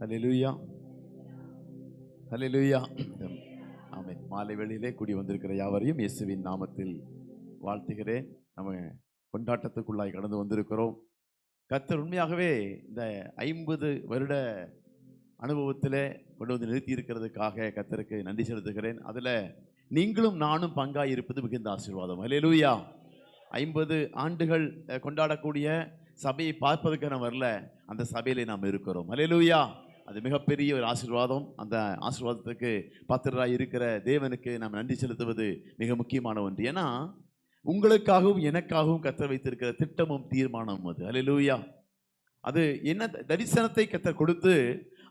ஹல்லேலூயா, ஹல்லேலூயா. ஆமென். மாலை வேளையிலே கூடி வந்திருக்கிற யாவரையும் இயேசுவின் நாமத்தில் வாழ்த்துகிறேன். நம்ம கொண்டாட்டத்துக்குள்ளாய் கடந்து வந்திருக்கிறோம். கர்த்தர் உண்மையாகவே இந்த 50 வருட அனுபவத்தில் கொண்டு வந்து நிறுத்தி இருக்கிறதுக்காக கர்த்தருக்கு நன்றி செலுத்துகிறேன். அதில் நீங்களும் நானும் பங்காய் இருப்பது மிகுந்த ஆசீர்வாதம். ஹல்லேலூயா. 50 ஆண்டுகள் கொண்டாடக்கூடிய சபையை பார்ப்பதற்கு நாம் வரல, அந்த சபையிலே நாம் இருக்கிறோம். ஹல்லேலூயா. அது மிகப்பெரிய ஒரு ஆசீர்வாதம். அந்த ஆசீர்வாதத்துக்கு பாத்திரராய் இருக்கிற தேவனுக்கு நாம் நன்றி செலுத்துவது மிக முக்கியமான ஒன்று. ஏன்னா உங்களுக்காகவும் எனக்காகவும் கர்த்தர் வைத்திருக்கிற திட்டமும் தீர்மானமும் அது. ஹல்லேலூயா. அது என்ன? தரிசனத்தை கர்த்தர் கொடுத்து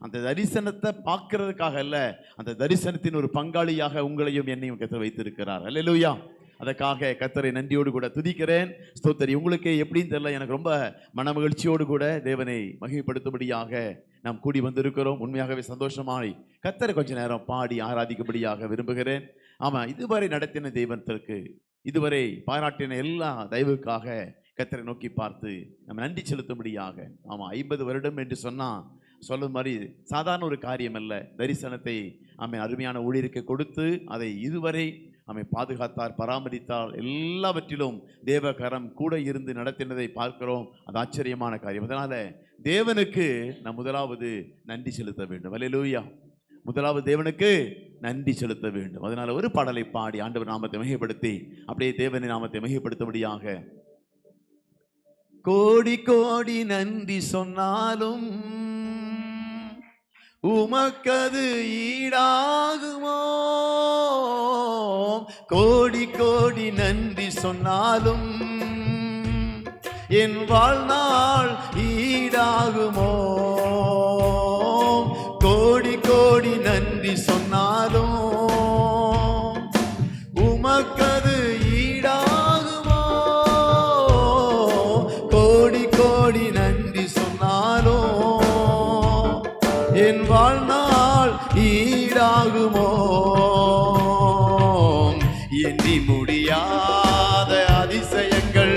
அந்த தரிசனத்தை பார்க்கறதுக்காக அல்ல, அந்த தரிசனத்தின் ஒரு பங்காளியாக உங்களையும் என்னையும் கர்த்தர் வைத்திருக்கிறார். ஹல்லேலூயா. அதற்காக கர்த்தரை நன்றியோடு கூட துதிக்கிறேன். ஸ்தோத்திரி. உங்களுக்கு எப்படின்னு தெரியல, எனக்கு ரொம்ப மனமகிழ்ச்சியோடு கூட தேவனை மகிமைப்படுத்தும்படியாக நாம் கூடி வந்திருக்கிறோம். உண்மையாகவே சந்தோஷமாய் கர்த்தரை கொஞ்ச நேரம் பாடி ஆராதிக்கும்படியாக விரும்புகிறேன். ஆமாம், இதுவரை நடத்தின தெய்வத்திற்கு, இதுவரை பாராட்டின எல்லா தயவுக்காக கர்த்தரை நோக்கி பார்த்து நம்ம நன்றி செலுத்தும்படியாக. ஆமாம், 50 வருடம் என்று சொல்லும் மாதிரி சாதாரண ஒரு காரியம் அல்ல. தரிசனத்தை அருமையான ஊழியருக்கு கொடுத்து அதை இதுவரை பாதுகாத்தார், பராமரித்தார். எல்லாவற்றிலும் தேவகரம் கூட இருந்து நடத்தினதை பார்க்கிறோம். அது ஆச்சரியமான காரியம். அதனால தேவனுக்கு நாம் முதலாவது நன்றி செலுத்த வேண்டும். ஹல்லேலூயா. முதலாவது தேவனுக்கு நன்றி செலுத்த வேண்டும். அதனால ஒரு பாடலை பாடி ஆண்டவர் நாமத்தை மிகைப்படுத்தி அப்படியே தேவனை நாமத்தை மிகைப்படுத்தும்படியாக. கோடி கோடி நன்றி சொன்னாலும் உமக்கது ஈடாகுமோ? கோடி கோடி நன்றி சொன்னாலும் என் வாழ்நாள் ஈடாகுமோ? கோடி கோடி நன்றி சொன்னாலும் உமக்கது ஈடாகுமோ? கோடி கோடி நன்றி சொன்னாலும் என் வாழ்நாள் ஈடாகுமோ? எண்ணி முடியாத அதிசயங்கள்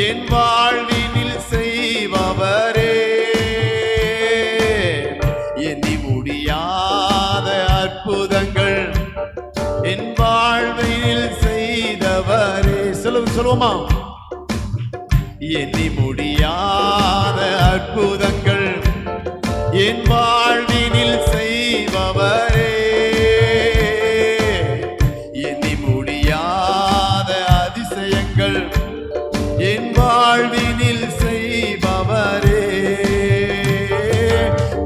என் வாழ்வினில் செய்பவரே, எண்ணி முடியாத அற்புதங்கள் என் வாழ்வினில் செய்தவரே. சொல்லுவோமா? எண்ணி முடியாத அற்புதங்கள் என் வாழ்வினில் செய்பவரே, எண்ணி முடியாத அதிசயங்கள் என் வாழ்வினில் செய்பவரே.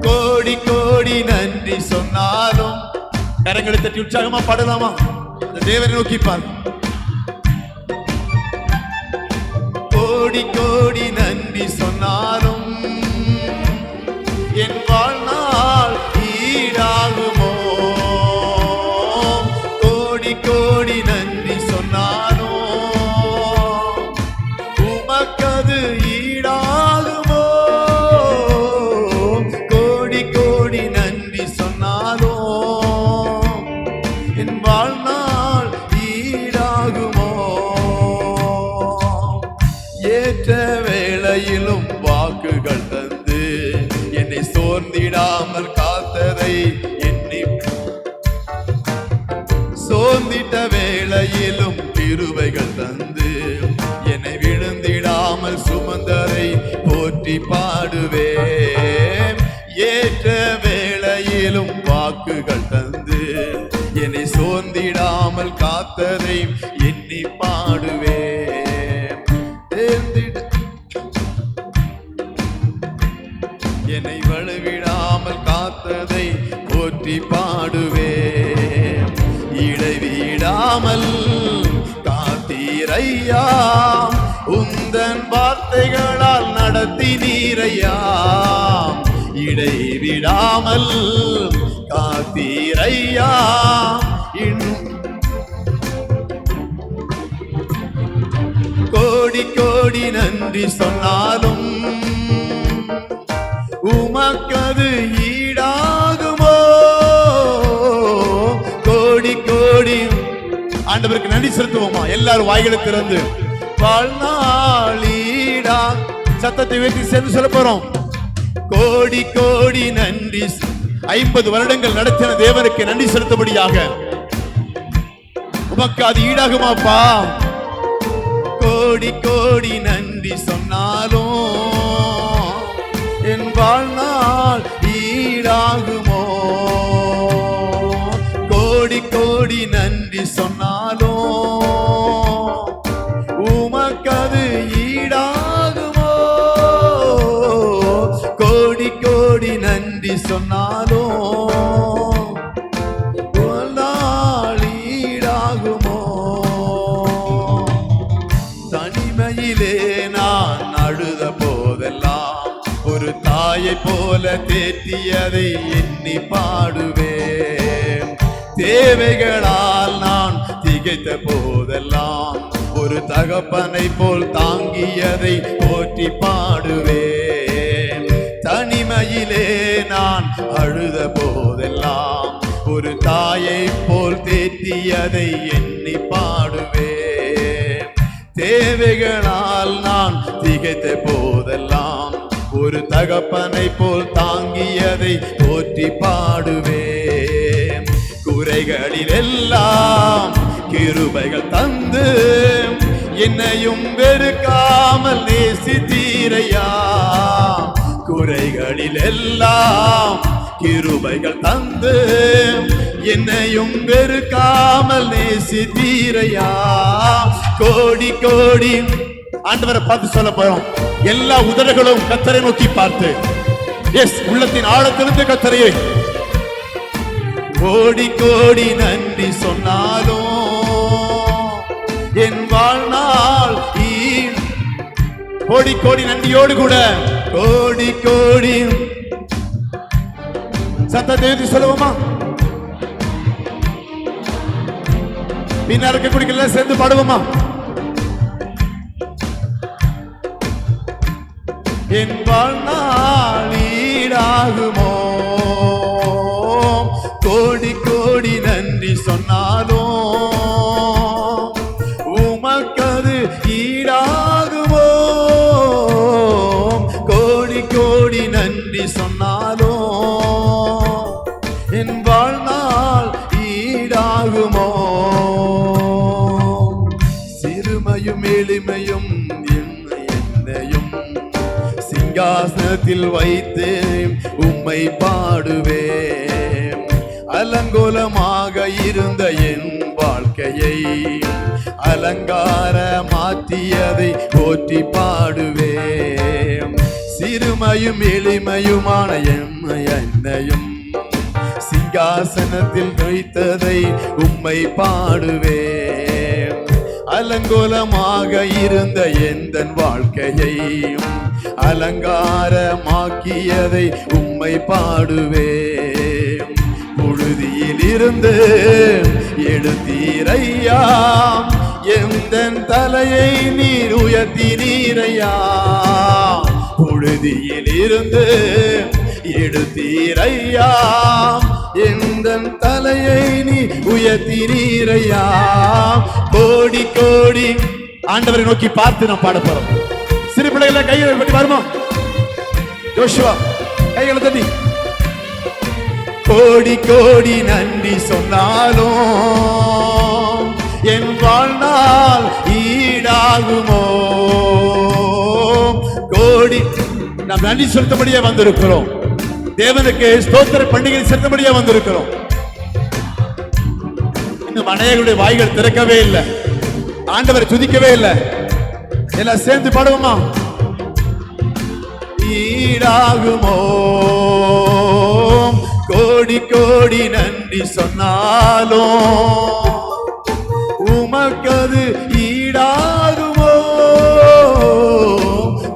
கோடி கோடி நன்றி சொன்னாலும் கரங்களை தட்டி உற்சாகமா பாடலாமா? அந்த தேவனை நோக்கி பார். கோடி கோடி நன்றி சொன்னாலும் என் வாழ்நாள் ஈடாகுமோ? கோடி கோடி நன்றி சொன்னாலும் உமக்கது ஈடாகுமோ? கோடி கோடி நன்றி சொன்னாலும் என் வாழ்நாள் ஈடாகுமோ? ஏற்ற வேளையிலும் வாக்குகள் தந்து என்னை சோர்ந்திடாமல் காத்ததை எண்ணி, சோர்ந்திட்ட வேளையிலும் கிருபைகள் தந்து என்னை விழுந்திடாமல் சுமந்தரை போற்றி பாடுவேன். ஏற்ற வேளையிலும் வாக்குகள் தந்து என்னை சோர்ந்திடாமல் காத்ததை எண்ணி பாடுவேன். என்னை வலுவிடாமல் காத்ததை போற்றி பாடுவேன். இடைவிடாமல் காத்தீரையா, உந்தன் வார்த்தைகளால் நடத்தினீரையா. இடைவிடாமல் காத்தீரையா, இன்னும் கோடி கோடி நன்றி சொன்னாலும் உமக்கது ஈடாகுமோ? கோடி கோடி. ஆண்டவருக்கு நன்றி செலுத்துவோமா? எல்லாரும் வாய்களை திறந்து வாழ்நாள் ஈடா. சத்தத்தை உயர்த்தி சேர்ந்து சொல்ல போறோம். கோடி கோடி நன்றி. 50 வருடங்கள் நடத்தின தேவனுக்கு நன்றி செலுத்தபடியாக உமக்கு அது ஈடாகுமாப்பா? கோடி கோடி நன்றி சொன்னாலும் என் வாழ்நாள் ஈடாகுமோ? கோடி கோடி நன்றி சொன்னாலும் உமக்கு அது ஈடாகுமோ? கோடி கோடி நன்றி சொன்னாலும் வாழ்நாள் ஈடாகுமோ? தனிமையிலே நான் அழுத போதெல்லாம் ஒரு தாயை போல தேற்றியதை எண்ணி பாடுவேன். தேவைகளால் நான் திகைத்த போதெல்லாம் ஒரு தகப்பனை போல் தாங்கியதை போற்றி பாடுவேன். தனிமையிலே நான் அழுத போதெல்லாம் ஒரு தாயை போல் தேற்றியதை எண்ணி பாடுவேன். தேவைகளால் நான் திகைத்த போதெல்லாம் ஒரு தகப்பனை போல் தாங்கியதை போற்றி பாடுவேன். குறைகளில் எல்லாம் கிருபைகள் தந்து என்னையும் வெறுக்காமல் நேசித்தீரையா. குறைகளில் எல்லாம் கிருபைகள் தந்து என்னையும் வெறுக்காமல் நேசித்தீரையா. கோடி கோடி ஆண்டவரை பார்த்து சொல்ல போறோம். எல்லா உதடுகளும் கர்த்தரை நோக்கி பார்த்து, எஸ், உள்ளத்தின் ஆழத்திலிருந்து கர்த்தரையே கோடி கோடி நன்றி சொன்னாலும் என் வாழ்நாள் கோடி கோடி நன்றியோடு கூட கோடி கோடி சத்தத்தை சொல்லுவோமா? பின்ன இருக்கக்கூடிய சேர்ந்து பாடுவோமா? என் வாழ்நாள் ஈடாகுமோ? கோடி கோடி நன்றி சொன்னாலும் உமக்கது ஈடாகுமோ? கோடி கோடி நன்றி சொன்னாலும் என் வாழ்நாள் ஈடாகுமோ? சிறுமையும் எளிமையும் என்னையும் சிங்காசனத்தில் வைத்து உம்மை பாடுவேன். அலங்கோலமாக இருந்த என் வாழ்க்கையை அலங்கார மாற்றியதை போற்றி பாடுவேன். சிறுமையும் எளிமையுமான என்னையும் சிங்காசனத்தில் வைத்ததை உம்மை பாடுவேன். அலங்கோலமாக இருந்த எந்தன் வாழ்க்கையை அலங்காரமாக்கியதை உம்மை பாடுவேன். புழுதியில் இருந்து எடுத்தீரையா, எந்தன் தலையை நீர் உயர்த்தினீரையா. புழுதியில் இருந்து எடுத்தீரையா, எந்தன் தலையை நீ உயர்த்தினீரையா. கோடி கோடி ஆண்டவரை நோக்கி பார்த்து நாம் பாட போறோம். சிறு பிள்ளைகளை கைகளை பற்றி வருமா? யோசுவா கைகளை தட்டி கோடி கோடி நன்றி சொன்னாலும் என் வாழ்நாள் ஈடாகுமோ? கோடி நாம் நன்றி செலுத்தபடியே வந்திருக்கிறோம். தேவனுக்கு ஸ்தோத்திர பண்டிகை செலுத்தபடியே வந்திருக்கிறோம். இன்னும் அநேகருடைய வாய்கள் திறக்கவே இல்லை, ஆண்டவரை துதிக்கவே இல்லை. எல்லாம் சேர்ந்து பாடுவோமா? ஈடாகுமோ? கோடி கோடி நன்றி சொன்னாலும் உமக்கது ஈடாகுமோ?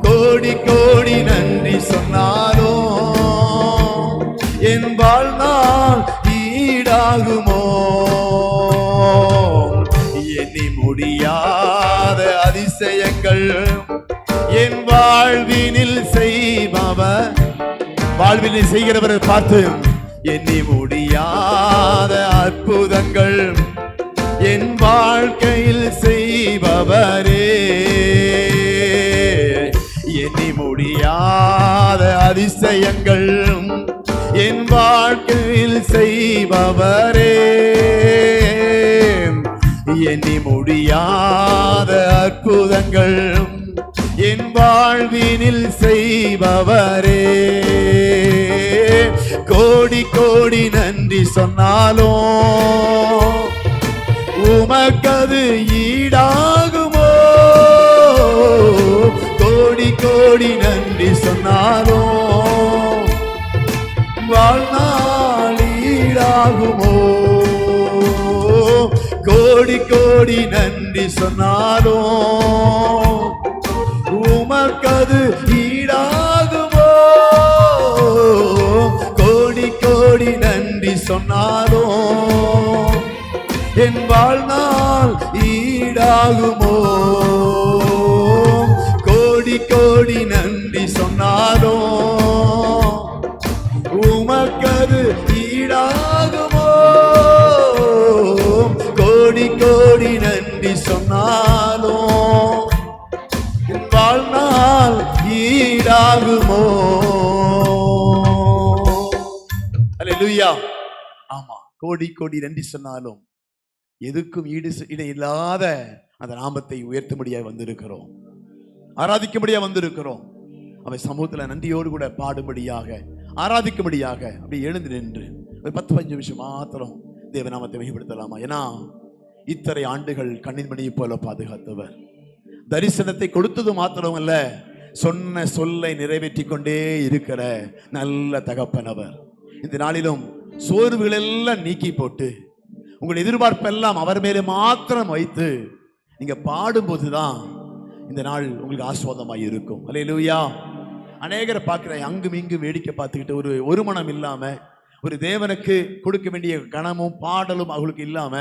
கோடி கோடி நன்றி சொன்னாலும் என் வாழ்நாள் ஈடாகுமோ? எண்ணி முடியாத அதிசயங்கள் என் வாழ்வினில் செய்பவர், வாழ்வினில் செய்கிறவரை பார்த்து எண்ணி முடியாத அற்புதங்கள் என் வாழ்க்கையில் செய்பவரே. எண்ணி முடியாத அதிசயங்கள் என் வாழ்க்கையில் செய்பவரே, எண்ணி முடியாத அற்புதங்கள் என் வாழ்வினில் செய்பவரே, கோடி கோடி நன்றி சொன்னாலும் உமக்கது ஈடாகுமோ, கோடி கோடி நன்றி சொன்னாலும் வாழ்நாள் ஈடாகுமோ, கோடி கோடி நன்றி சொன்னாலும் உமக்கது ஈடாகுமோ, கோடி கோடி நன்றி சொன்னாலும் என் வாழ்நாள் ஈடாகுமோ, கோடி கோடி நன்றி சொன்னாலும் உமக்கது ஈடாகுமோ, கோடி கோடி நன்றி சொன்னாலும் என் வாழ்நாள் ஈடாகுமோ. அல்லேலூயா. ஆமா, கோடி கோடி நன்றி சொன்னாலும் எதுக்கும் ஈடு இல்லாத அந்த நாமத்தை உயர்த்தும்படியாக வந்திருக்கிறோம், ஆராதிக்கும்படியாக வந்திருக்கிறோம். அவை சமூகத்தில் நன்றியோடு கூட பாடும்படியாக, ஆராதிக்கும்படியாக அப்படி எழுந்து நின்று ஒரு 10-15 நிமிஷம் மாத்திரம் தேவநாமத்தை மகிமைப்படுத்தலாமா? ஏன்னா இத்தனை ஆண்டுகள் கண்ணின் மணியை போல பாதுகாத்தவர், தரிசனத்தை கொடுத்தது மாத்திரம் அல்ல, சொன்ன சொல்லை நிறைவேற்றி கொண்டே இருக்கிற நல்ல தகப்பன் அவர். இந்த நாளிலும் சோர்வுகள் எல்லாம் நீக்கி போட்டு உங்கள் எதிர்பார்ப்பெல்லாம் அவர் மேலே மாத்திரம் வைத்து நீங்க பாடும்போதுதான் இந்த நாள் உங்களுக்கு ஆஸ்வாதமாய் இருக்கும். அல்லேலூயா. அநேகரை பார்க்கிறேன், அங்கும் இங்கும் வேடிக்கை பார்த்துக்கிட்டு ஒரு மனம் இல்லாம, ஒரு தேவனுக்கு கொடுக்க வேண்டிய கணமும் பாடலும் அவங்களுக்கு இல்லாம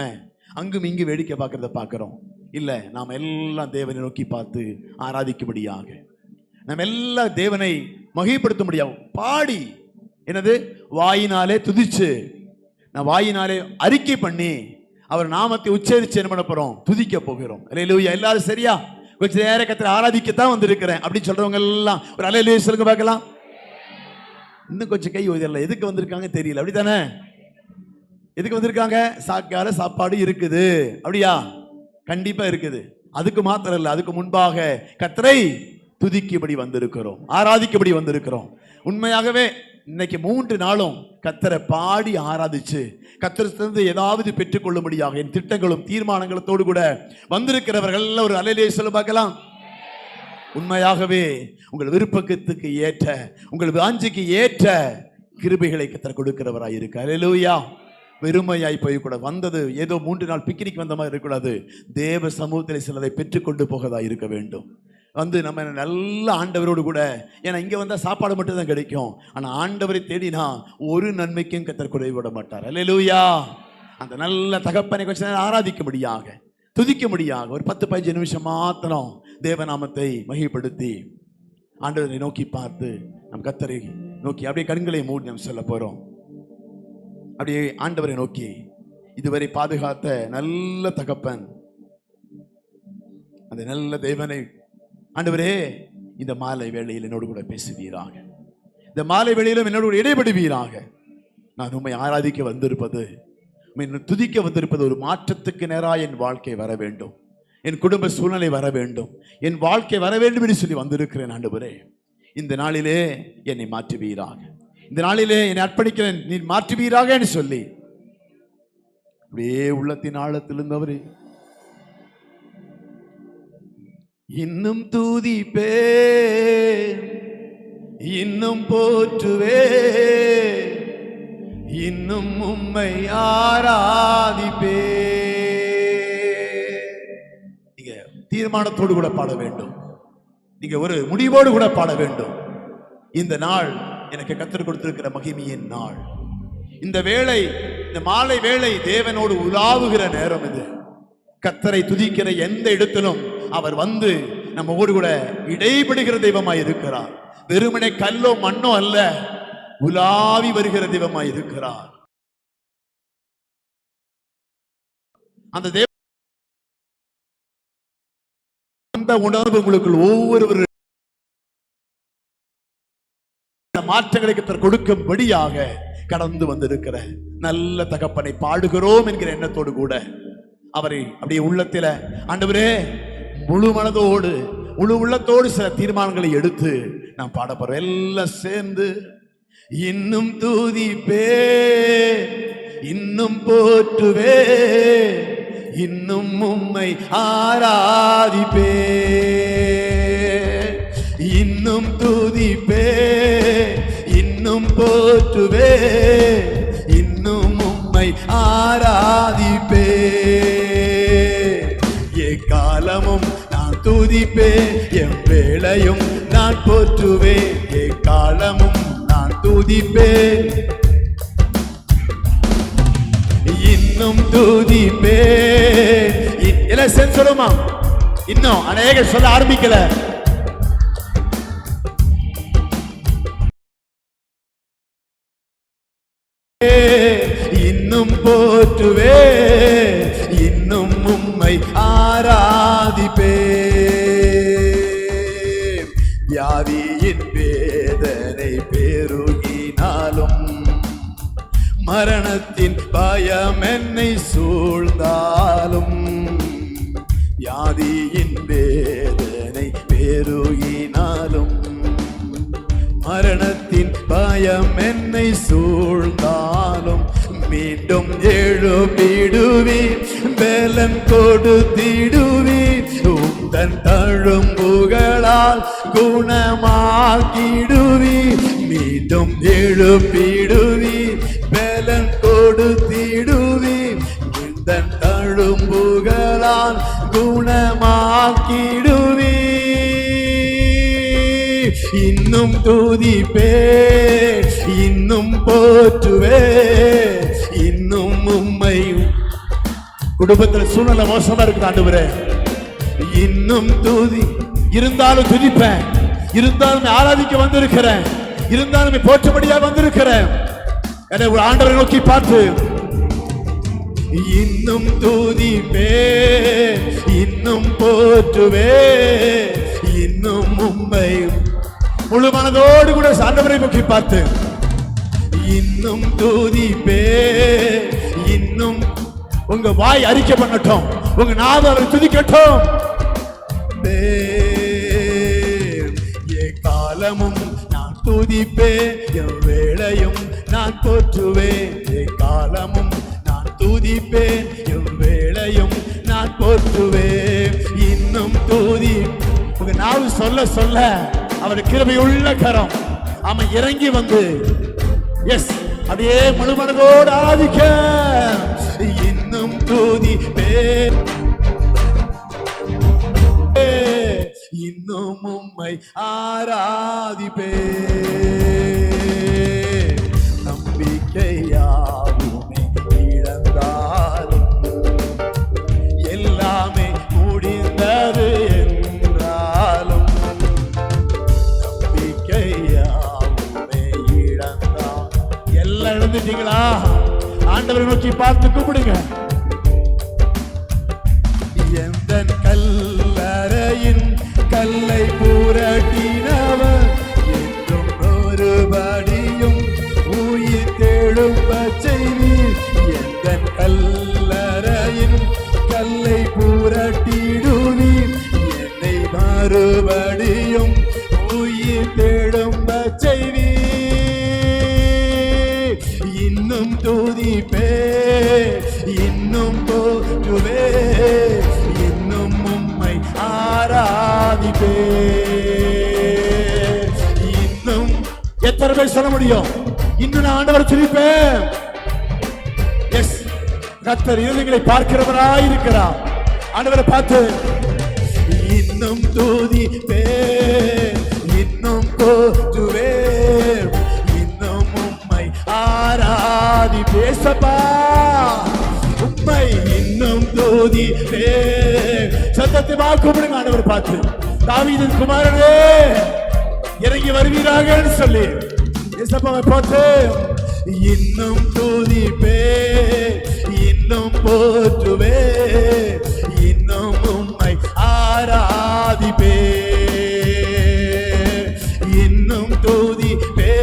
அங்கும் இங்கும் வேடிக்கை பார்க்கறத பார்க்கிறோம். இல்ல, நாம் எல்லாம் தேவனை நோக்கி பார்த்து ஆராதிக்கும்படியாக, நாம் எல்லாம் தேவனை மகிமைப்படுத்தும்படியாக பாடி, என்னது வாயினாலே துதிச்சு, நான் வாயினாலே அறிக்கை பண்ணி அவர் நாமத்தை உச்சரிச்சு என்ன பண்ண போறோம்? துதிக்க போகிறோம். அல்லேலூயா. எல்லாரும் சரியா? கொஞ்ச நேரம் கர்த்தரை ஆராதிக்கத்தான் வந்திருக்கிறேன் அப்படின்னு சொல்றவங்க எல்லாம் ஒரு அல்லேலூயா சொல்லுங்க பார்க்கலாம். இன்னும் கொஞ்சம் கை ஓதல. எதுக்கு வந்திருக்காங்க தெரியல, அப்படித்தானே? எதுக்கு வந்திருக்காங்க? சாக்கால சாப்பாடு இருக்குது, அப்படியா? கண்டிப்பா இருக்குது. அதுக்கு மாத்திரம் இல்ல, அதுக்கு முன்பாக கர்த்தரை துதிக்கும்படி வந்திருக்கிறோம், ஆராதிக்கும்படி வந்திருக்கிறோம். உண்மையாகவே இன்னைக்கு 3 நாளும் கர்த்தரை பாடி ஆராதிச்சு கர்த்தரிடமிருந்து ஏதாவது பெற்றுக்கொள்ளும்படியாக என் திட்டங்களும் தீர்மானங்களோடு கூட வந்திருக்கிறவர்கள் ஒரு அல்லேலூயா சொல்ல பார்க்கலாம். உண்மையாகவே உங்கள் விருப்பத்துக்கு ஏற்ற, உங்கள் வாஞ்சைக்கு ஏற்ற கிருபைகளை கர்த்தர் கொடுக்கிறவராய் இருக்கு. அல்லேலூயா. வெறுமையாய் போய் கூட வந்தது ஏதோ 3 நாள் பிக்னிக் வந்த மாதிரி இருக்கக்கூடாது. தேவ சமூகத்தில் சிலதை பெற்றுக்கொண்டு போகதா இருக்க வேண்டும். வந்து நம்ம நல்ல ஆண்டவரோடு கூட, ஏன்னா இங்கே வந்தால் சாப்பாடு மட்டும் தான் கிடைக்கும், ஆனால் ஆண்டவரை தேடினா ஒரு நன்மைக்கும் கர்த்தர் குறைவிட மாட்டார். அல்லேலூயா. அந்த நல்ல தகப்பனை கொஞ்ச நேரம் ஆராதிக்கும்படியாக, துதிக்கும்படியாக ஒரு 10-15 நிமிஷம் மாத்திரம் தேவநாமத்தை மகிமைப்படுத்தி ஆண்டவரை நோக்கி பார்த்து நம் கர்த்தரை நோக்கி அப்படியே கண்களை மூடி நம்ம சொல்ல போறோம். அப்படியே ஆண்டவரை நோக்கி, இதுவரை பாதுகாத்த நல்ல தகப்பன், அந்த நல்ல தேவனை ஆண்டவரே இந்த மாலை வேளையில் என்னோடு கூட பேசுவீராக, இந்த மாலை வேளையிலும் என்னோடு கூட இடைபடுவீராக. நான் உம்மை ஆராதிக்க வந்திருப்பது, துதிக்க வந்திருப்பது ஒரு மாற்றத்துக்கு நேராக என் வாழ்க்கை வர வேண்டும், என் குடும்ப சூழ்நிலை வர வேண்டும், என் வாழ்க்கை வர வேண்டும் என்று சொல்லி வந்திருக்கிறேன். ஆண்டவரே இந்த நாளிலே என்னை மாற்றுவீராக, இந்த நாளிலே என்னை அர்ப்பணிக்கிறேன், நீ மாற்றுவீராக என்று சொல்லி அப்படியே உள்ளத்தின் ஆழத்திலிருந்தவரே இன்னும் தூதிப்பே, இன்னும் போற்றுவே, இன்னும் உம்மை ஆராதிப்பே. நீங்க தீர்மானத்தோடு கூட பாட வேண்டும், நீங்க ஒரு முடிவோடு கூட பாட வேண்டும். இந்த நாள் எனக்கு கர்த்தர் கொடுத்திருக்கிற மகிமையின் நாள். இந்த வேளை, இந்த மாலை வேளை தேவனோடு உலாவுகிற நேரம் இது. கர்த்தரை துதிக்கிற எந்த இடத்திலும் அவர் வந்து நம்மோடு கூட இடைபடுகிற தெய்வமாய் இருக்கிறார். வெறுமனே கல்லோ மண்ணோ அல்ல, உலாவி வருகிற தெய்வமாய் இருக்கிறார். அந்த தேவ அந்த உணர்வு உங்களுக்குள் ஒவ்வொருவரும் மாற்றங்களை கர்த்தர் கொடுக்கும்படியாக கடந்து வந்திருக்கிற நல்ல தகப்பனை பாடுகிறோம் என்கிற எண்ணத்தோடு கூட அவரை அப்படியே உள்ளத்தில ஆண்டவரே முழு மனதோடு முழு உள்ளத்தோடு சில தீர்மானங்களை எடுத்து நாம் பாடப்படுறோம். எல்லாம் சேர்ந்து இன்னும் தூதிப்பே, இன்னும் போற்றுவே, இன்னும் உம்மை ஆராதிப்பே, இன்னும் தூதிப்பே, இன்னும் போற்றுவே, இன்னும் உம்மை ஆராதிப்பே. எக்காலமும் நான் துதிப்பே, என் வேளையும் நான் போற்றுவே, எக்காலமும் நான் துதிப்பே, இன்னும் துதிப்பே. எல்லாம் சொல்லுமா? இன்னும் அநேக சொல்ல ஆரம்பிக்கல. இன்னும் போற்றுவே, இன்னும் உம்மை ஆராதிப்பே. வியாதியின் வேதனை பெருகினாலும், மரணத்தின் பயம் என்னை சூழ்ந்தாலும், வியாதியின் வேதனை பெருகினாலும், மரணத்தின் பயம் என்னை சூழ்ந்தாலும், மீண்டும் எழுப்பிடுவி, பலன் கொடுத்திடுவி, உந்தன் தழும்புகளால் குணமாக்கிடுவி, மீண்டும் எழுப்பிடுவி, பலன் கொடுத்திடுவி, உந்தன் தழும்புகளால் குணமாக்கிடுவி. இன்னும் துதிப்பே, இன்னும் போற்றுவே, இன்னும் உம்மை. குடும்பத்தில் சூழ்நிலை மோசமா இருக்கு ஆண்டவரே, இன்னும் துதி. இருந்தாலும் துதிப்பேன், இருந்தாலும் ஆராதிக்க வந்திருக்கிறேன், இருந்தாலும் போற்றபடியா வந்திருக்கிறேன். என ஒரு ஆண்டவரை நோக்கி பார்த்து இன்னும் துதிப்பே, இன்னும் போற்றுவே, இன்னும் உம்மை. முழு மனதோடு கூட ஆண்டவரை நோக்கி பார்த்து இன்னும் துதிப்பே. இன்னும் உங்க வாய் அறிக்கை பண்ணட்டும், உங்க நாவு அவரை துதிக்கட்டும். காலமும் நான் துதிப்பே, என் வேளையும் நான் போற்றுவே, காலமும் நான் துதிப்பே, என் வேளையும் நான் போற்றுவே. இன்னும் துதி. உங்க நாவு சொல்ல சொல்ல அவர் கிருபையுள்ள கரம் அவன் இறங்கி வந்து எஸ் அப்படியே முழுமனதோடு ஆராதிக்க. இன்னும் துதிப்பே, இன்னும் உம்மை ஆராதிப்பே. நம்பிக்கையாவுமே இழந்தாலும் எல்லாமே முடிந்தது என்றாலும், நம்பிக்கையாவுமே இழந்தால். எல்லாம் இழந்துட்டீங்களா? ஆண்டவரை நோக்கி பார்த்து கூப்பிடுங்க. எந்த கல்லறையின் கல்லை புரட்டினவர் என்றும் ஒருபடியும் உயிர் தெழும்ப செய்வீர். எந்த கல்லறையின் கல்லை புரட்டிடுவீர், என்னை மறுபடியும் உயிர் தெழும்ப செய்வீர். இன்னும் துதிப்பே, இன்னும் போற்றுவே, இன்னும் உம்மை ஆராதிப்பே. இன்னும் எத்தனை பேர் சொல்ல முடியும்? இன்னும் நான் ஆண்டவரை துதிப்பேன். எஸ், கர்த்தர் இருதயங்களை பார்க்கிறவராய் இருக்கிறார். ஆண்டவரை பார்த்து இன்னும் துதிப்பே, இன்னும் போற்றுவே, இன்னும் உம்மை ஆராதிப்பே. சபா உம்மை இன்னும் துதிப்பே. சத்தத்தை கூப்பிடுங்க ஆண்டவரை பார்த்து. தாவீதின் குமாரனே இறங்கி வருவீராக சொல்லி இயேசுவை பார்த்து இன்னும் துதிப்பே, இன்னும் போற்றுவே, இன்னும் உம்மை ஆராதிப்பே. இன்னும் துதிப்பே,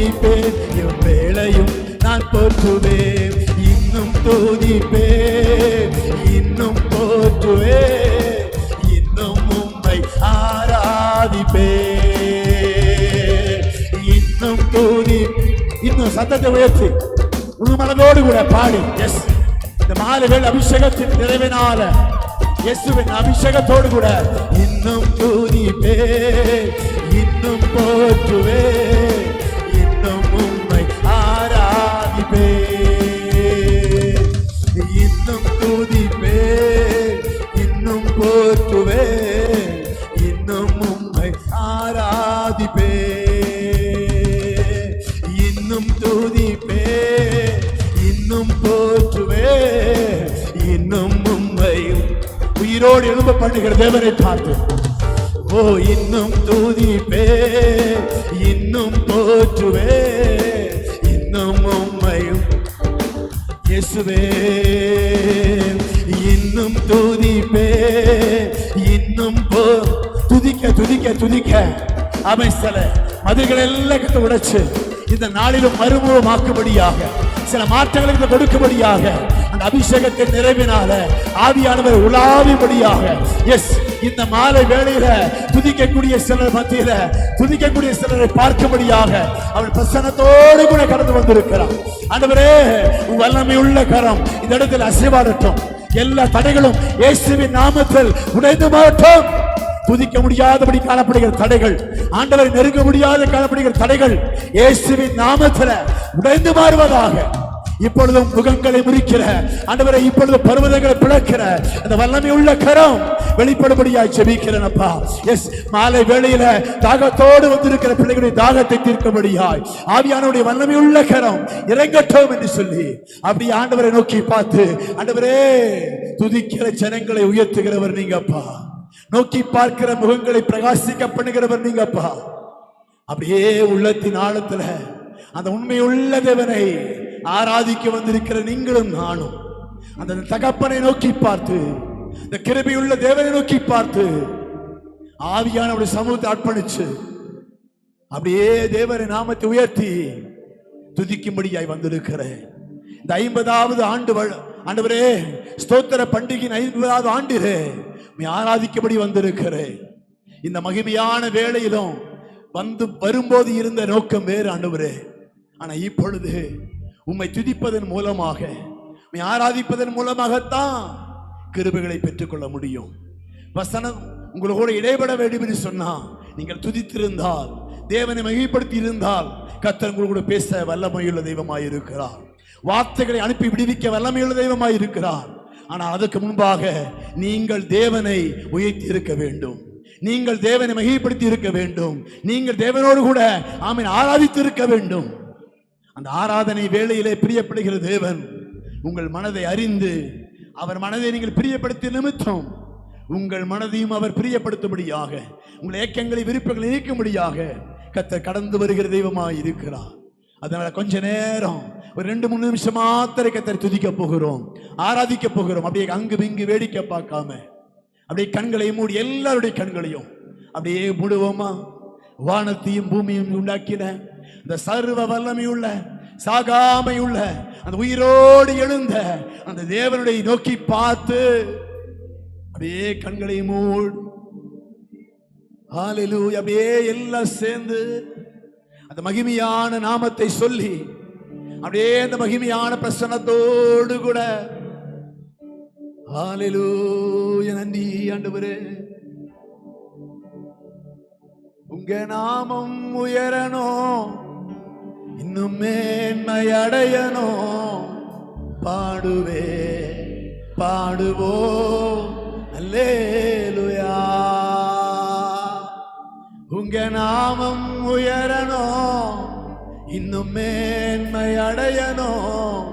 துதிப்பேன், எவ்வேளையும் நான் போற்றுவேன். இன்னும் துதிப்பேன், இன்னும் போற்றுவேன், இன்னும் உம்மை ஆராதிப்பேன். இன்னும் துதி, இன்னும் சத்தத்தை உயர்த்தி முழு மனதோடு கூட பாடி. எஸ், இந்த மாலை வேளை அபிஷேகத்தின் நிறைவினால, இயேசுவின் அபிஷேகத்தோடு கூட இன்னும் துதிப்பேன், இன்னும் போற்றுவேன், இன்னும் உம்மை ஆராதிப்பேன். இன்னும் துதிப்பேன், இன்னும் போற்றுவேன், இன்னும் உம்மை ஆராதிப்பேன். இன்னும் துதிப்பேன், இன்னும் போற்றுவேன், இன்னும் உம்மை உயிரோடு எழும்ப பண்ணுகிற தேவனை பார்த்து, ஓ இன்னும் துதிப்பேன், இன்னும் போற்றுவேன், இன்னும் உம்மையும் இயேசுவே. இன்னும் துதிப்பேன், இன்னும் துதிக்க துதிக்க துதிக்க அமைச்சல மதுகள் எல்லாம் கத்து உடைச்சு இந்த நாளிலும் மறுமுகமாக்கும்படியாக, சில மாற்றங்களுக்கு கொடுக்கும்படியாக, அந்த அபிஷேகத்தின் நிறைவினால ஆவியானவர் உலாவிபடியாக. எஸ், இந்த மாலை வேளையில துதிக்கக்கூடிய சிலர் மத்தியில துதிக்கக்கூடிய சிலரை பார்க்கும்படியாக அவள் பிரசன்னத்தோடு கூட கடந்து வந்திருக்கிறார். ஆண்டவரே, உன் வல்லமை உள்ள கரம் இந்த இடத்தில் அசைவாடட்டும். எல்லா தடைகளும் இயேசுவின் நாமத்தில் உடைந்து மாறட்டும். துதிக்க முடியாதபடி காணப்படுகிற தடைகள், ஆண்டவரை நெருங்க முடியாத காணப்படுகிற தடைகள் இயேசுவின் நாமத்தில் உடைந்து மாறுவதாக. இப்பொழுதும் முகங்களை முறிக்கிற ஆண்டவரை, இப்பொழுது பர்வதங்களை பிளக்கிற அந்த வல்லமை உள்ள கரம் வெளிப்படும்படியாய் ஜெபிக்கிறேனப்பா. எஸ், மாலை வேளையில தாகத்தோடு வந்திருக்கிற பிள்ளைகளுடைய தாகத்தை தீர்க்கும்படியாய் ஆவியானவருடைய வல்லமை உள்ள கரம் இறங்கட்டும் என்று சொல்லி அப்படி ஆண்டவரை நோக்கி பார்த்து, ஆண்டவரே, துதிக்கிற ஜனங்களை உயர்த்துகிறவர் நீங்கப்பா, நோக்கி பார்க்கிற முகங்களை பிரகாசிக்க பண்ணுகிறவர் நீங்கப்பா. அப்படியே உள்ளத்தின் ஆழத்துல அந்த உண்மையுள்ள தேவனை ஆராதிக்க வந்திருக்கிற நீங்களும் நானும் அந்த தகப்பனை நோக்கி பார்த்து, இந்த கிருபையுள்ள தேவனை நோக்கி பார்த்து ஆவியானவருடைய சமூகத்தை அர்ப்பணிச்சு அப்படியே தேவனை நாமத்தை உயர்த்தி துதிக்கும்படியாய் வந்திருக்கிறேன். இந்த 50வது ஆண்டு ஆண்டவரே, ஸ்தோத்திர பண்டிகையின் 50வது ஆண்டிலே ஆராதிக்கபடி வந்திருக்கிறேன். இந்த மகிமையான வேளையிலும் வரும்போது இருந்த நோக்கம் வேறு ஆண்டவரே. ஆனா இப்பொழுது உம்மை துதிப்பதன் மூலமாக, உம்மை ஆராதிப்பதன் மூலமாகத்தான் கிருபைகளை பெற்றுக்கொள்ள முடியும். வசனம் உங்களோட இடைபட வேண்டும் என்று சொன்னா, நீங்கள் துதித்திருந்தால், தேவனை மகிமைப்படுத்தி இருந்தால், கர்த்தர் உங்களோட பேச வல்லமையுள்ள தெய்வமாய் இருக்கிறார். வார்த்தைகளை அனுப்பி விடுவிக்க வல்லமையுள்ள தெய்வமாய் இருக்கிறார். ஆனால் அதற்கு முன்பாக நீங்கள் தேவனை உயர்த்தி இருக்க வேண்டும், நீங்கள் தேவனை மகிமைப்படுத்தி இருக்க வேண்டும், நீங்கள் தேவனோடு கூட ஆமென் ஆராதித்து இருக்க வேண்டும். அந்த ஆராதனை வேளையிலே பிரியப்படுகிற தேவன் உங்கள் மனதை அறிந்து, அவர் மனதை நீங்கள் பிரியப்படுத்திய நிமித்தம் உங்கள் மனதையும் அவர் பிரியப்படுத்தும்படியாக, உங்கள் ஏக்கங்களை விருப்பங்களை நீக்கும்படியாக கர்த்தர் கடந்து வருகிற தெய்வமாய் இருக்கிறார். அதனால கொஞ்ச நேரம் ஒரு 2-3 நிமிஷம் மாத்திரை கர்த்தரை துதிக்க போகிறோம், ஆராதிக்க போகிறோம். அப்படியே அங்கு இங்கு வேடிக்கை பார்க்காம அப்படியே கண்களை மூடி, எல்லாருடைய கண்களையும் அப்படியே மூடுவோமா. வானத்தையும் பூமியும் உண்டாக்கின அந்த சர்வ வல்லமையுள்ள, சாகாமையுள்ள, அந்த உயிரோடு எழுந்த அந்த தேவனுடைய நோக்கி பார்த்து அப்படியே கண்களை மூடு. ஹல்லேலூயா. அப்படியே எல்லாம் சேர்ந்து அந்த மகிமையான நாமத்தை சொல்லி அப்படியே அந்த மகிமையான பிரசன்னத்தோடு கூட ஹல்லேலூயா. நன்றி ஆண்டவரே, உங்க நாமம் உயரணும், இன்னும் மேன்மை அடையணும். பாடுவே பாடுவோம் அல்லேலூயா. உங்க நாமம் உயரணும், இன்னும் மேன்மை அடையணும்.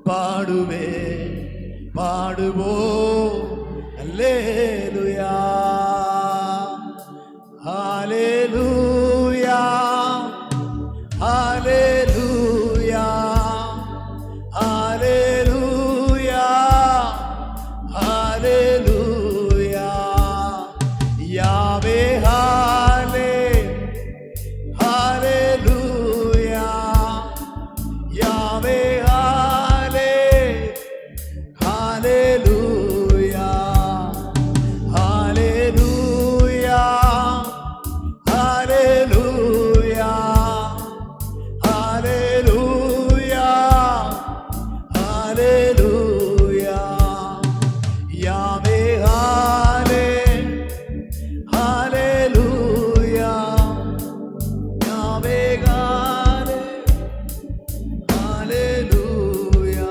பாடுவே பாடுவோம் அல்லேலூயா. ஹல்லேலூயா ஹல்லேலூயா ஹல்லேலூயா ஹல்லேலூயா. யாவே ஹல்லேலூயா நாவேகாலே ஹalleluya.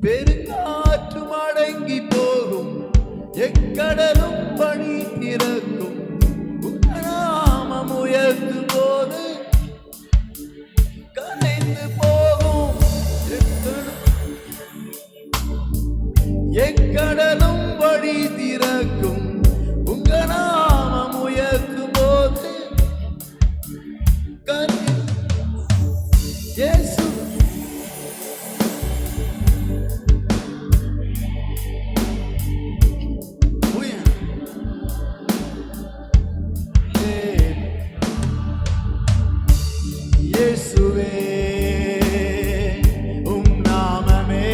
பெருங்காற்றும் அடங்கி போகும், எக்கடலும் பனி திறக்கும், உங்கள் நாமம் உயர்த்தும் போது கரைந்து போகும். எக்கடலும் வழி திறக்கும், உங்க நாமம் உயர்த்தும் போது இயேசு இயேசுவே உம் நாமமே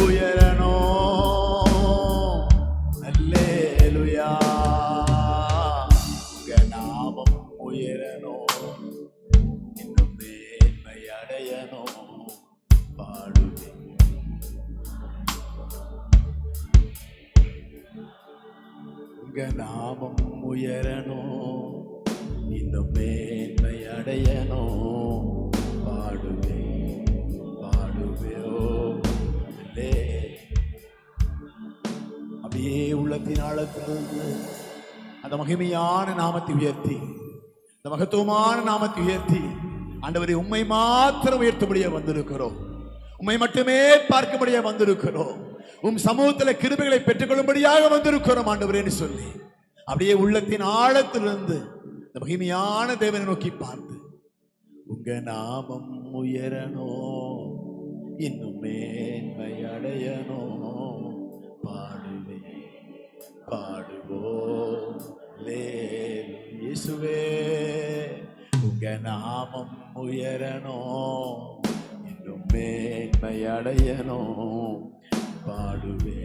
உயரணும். அல்லேலூயா. உங்க நாமம் உயரணும், இன்னும் மேன்மை அடையணும். பாடுவேன் உங்க நாமம் உயரணும், இன்னும் மேன்மை அடையணும். பாடுவே பாடுவேோ. அப்படியே உள்ளத்தின் ஆழத்திலிருந்து அந்த மகிமையான நாமத்தை உயர்த்தி, அந்த மகத்துவமான நாமத்தை உயர்த்தி, ஆண்டவரை உம்மை மாத்திரம் உயர்த்தபடியே வந்திருக்கிறோம். உம்மை மட்டுமே பார்க்கபடியே வந்திருக்கிறோம். உம் சமூகத்தில் கிருபைகளை பெற்றுக்கொள்ளும்படியாக வந்திருக்கிறோம் ஆண்டவரேன்னு சொல்லி அப்படியே உள்ளத்தின் ஆழத்திலிருந்து இந்த மகிமையான தேவனை நோக்கி பார்த்து, உங்க நாமம் உயரணும், இன்னும் மேன்மை அடையணும். பாடுவே பாடுவோம் இயேசுவே. உங்க நாமம் உயரணும், இன்னும் மேன்மை அடையணும். பாடுவே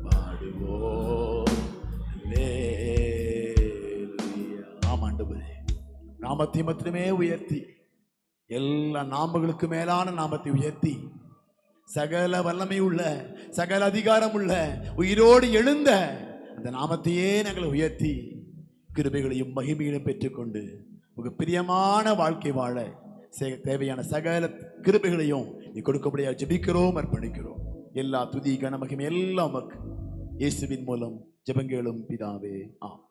பாடுவோம். ஆமாண்டவரே, நாமத்தை மட்டுமே உயர்த்தி, எல்லா நாமங்களுக்கு மேலான நாமத்தை உயர்த்தி, சகல வல்லமை உள்ள, சகல அதிகாரம் உள்ள, உயிரோடு எழுந்த அந்த நாமத்தையே நாங்கள் உயர்த்தி கிருபைகளையும் மகிமைகளையும் பெற்றுக்கொண்டு உங்க பிரியமான வாழ்க்கை வாழ தேவையான சகல கிருபைகளையும் நீ கொடுக்கபடியாக ஜெபிக்கிறோம், அர்ப்பணிக்கிறோம். எல்லா துதி கன மகிமை எல்லாம் இயேசுவின் மூலம் ஜெபங்களும் பிதாவே. ஆம்.